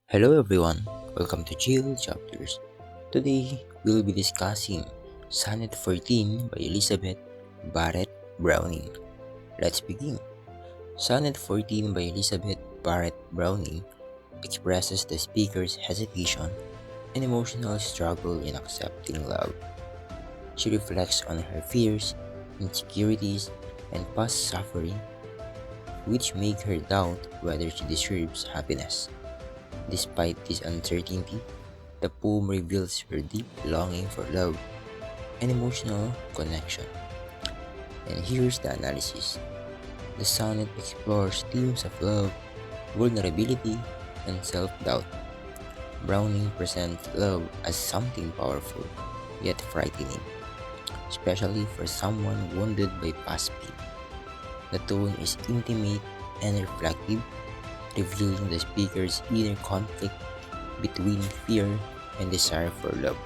Hello everyone, welcome to Chill Chapters. Today, we'll be discussing Sonnet 14 by Elizabeth Barrett Browning. Let's begin. Sonnet 14 by Elizabeth Barrett Browning expresses the speaker's hesitation and emotional struggle in accepting love. She reflects on her fears, insecurities, and past suffering, which make her doubt whether she deserves happiness. Despite this uncertainty, the poem reveals her deep longing for love and emotional connection. And here's the analysis. The sonnet explores themes of love, vulnerability, and self doubt. Browning presents love as something powerful yet frightening, especially for someone wounded by past pain. The tone is intimate and reflective, revealing the speaker's inner conflict between fear and desire for love.